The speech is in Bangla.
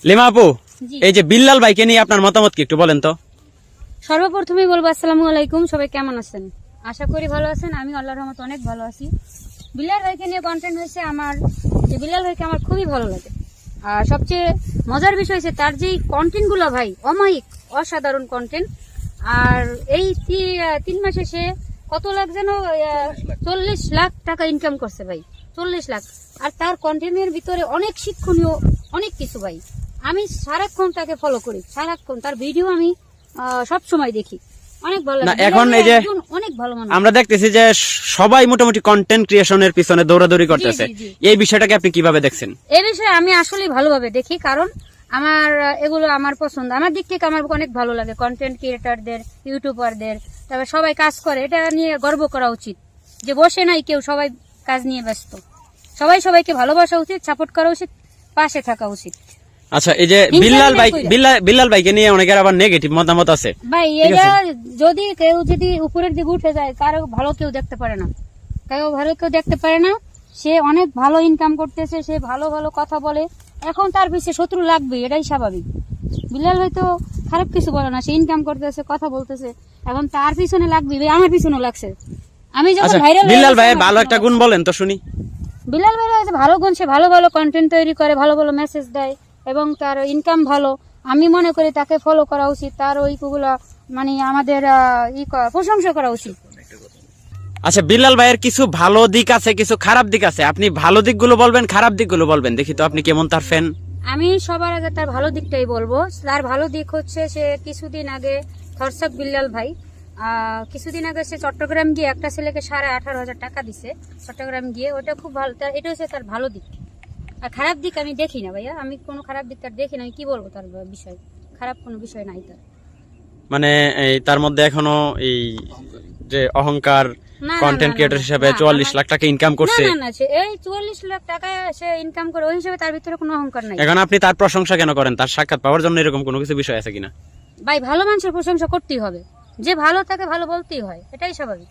লিমা আপু, এই যে বিল্লাল ভাইকে নিয়ে আপনার মতামত কি একটু বলেন তো? সর্বপ্রথমেই বলবো আসসালামু আলাইকুম, সবাই কেমন আছেন? আশা করি ভালো আছেন। আমি আল্লাহর রহমতে অনেক ভালো আছি। বিল্লাল ভাইকে নিয়ে কন্টেন্ট হয়েছে আমার, যে বিল্লাল ভাইকে আমার খুবই ভালো লাগে। আর সবচেয়ে মজার বিষয় হচ্ছে তার যেই কন্টেন্ট গুলো ভাই অমায়িক, অসাধারণ কন্টেন্ট। আর এই 3 মাসে সে কত লাখ যেন 40 লাখ টাকা ইনকাম করছে ভাই, 40 লাখ। আর তার কন্টেন্টের ভিতরে অনেক শিক্ষণীয় অনেক কিছু ভাই। আমি সারাক্ষণ তাকে ফলো করি, সারাক্ষণ তার ভিডিও আমি সব সময় দেখি, অনেক ভালো লাগে। এখন এই যে অনেক ভালো মানুষ। আমরা দেখতেছি যে সবাই মোটামুটি কন্টেন্ট ক্রিয়েশনের পিছনে দৌড়াদৌড়ি করতেছে, এই বিষয়টাকে আপনি কিভাবে দেখছেন? এই বিষয়ে আমি আসলে ভালোভাবে দেখি, কারণ আমার এগুলো আমার পছন্দ। আমার দিক থেকে আমার অনেক ভালো লাগে কন্টেন্ট ক্রিয়েটরদের, ইউটিউবারদের, তবে সবাই কাজ করে, এটা নিয়ে গর্ব করা উচিত যে বসে নাই কেউ, সবাই কাজ নিয়ে ব্যস্ত। সবাইকে ভালোবাসা উচিত, সাপোর্ট করা উচিত, পাশে থাকা উচিত। আচ্ছা, এই যে বিল্লাল ভাইকে নিয়ে অনেকের আবার নেগেটিভ মতামত আছে ভাই। এটা যদি কেউ যদি উপরের দিকে উঠে যায়, কারো ভালো কেউ দেখতে পারে না, সে অনেক ভালো ইনকাম করতেছে, সে ভালো ভালো কথা বলে, এখন তার পিছিয়ে শত্রু লাগবে, এটাই স্বাভাবিক। বিল্লাল হয়তো খারাপ কিছু বলে না, সে ইনকাম করতেছে, কথা বলতেছে, এখন তার পিছনে লাগবে, আমার পিছনে লাগছে। আমি যখন ভাইরাল, বিল্লাল ভাই ভালো একটা গুণ বলেন তো শুনি। বিল্লাল ভাই ভালো গুণ, সে ভালো ভালো কন্টেন্ট তৈরি করে, ভালো ভালো মেসেজ দেয় এবং তার ইনকাম ভালো। আমি মনে করি তাকে ফলো করা উচিত, তার ওইগুলা মানে আমাদের প্রশংসা করা উচিত। আচ্ছা, বিল্লাল ভাইয়ের কিছু ভালো দিক আছে, কিছু খারাপ দিক আছে, আপনি ভালো দিকগুলো বলবেন, খারাপ দিকগুলো বলবেন, দেখি তো আপনি কেমন তার ফ্যান। আমি সবার আগে তার ভালো দিকটাই বলবো। তার ভালো দিক হচ্ছে সে কিছুদিন আগে থরসাক বিল্লাল ভাই কিছুদিন আগে সে চট্টগ্রাম গিয়ে একটা ছেলেকে 18,500 টাকা দিছে, চট্টগ্রাম গিয়ে। ওটা খুব ভালো, এটা হচ্ছে তার ভালো দিক। আর খারাপ দিক আমি দেখি না ভাইয়া, আমি কোনো খারাপ দিক তার দেখি না। আমি কি বলবো তার বিষয়, খারাপ কোনো বিষয় নাই তার। মানে তার মধ্যে এখনো এই যে অহংকার, কন্টেন্ট ক্রিয়েটর হিসেবে 44 লাখ টাকা ইনকাম করছে। না, এই 44 লাখ টাকা সে ইনকাম করে, ওই হিসেবে তার ভিতরে কোনো অহংকার নাই। এখন আপনি তার প্রশংসা কেন করেন? তার সাক্ষাৎ পাওয়ার জন্য এরকম কোনো কিছু বিষয় আছে কিনা? ভাই, ভালো মানুষের প্রশংসা করতেই হবে, যে ভালো তাকে ভালো বলতেই হয়, এটাই স্বাভাবিক।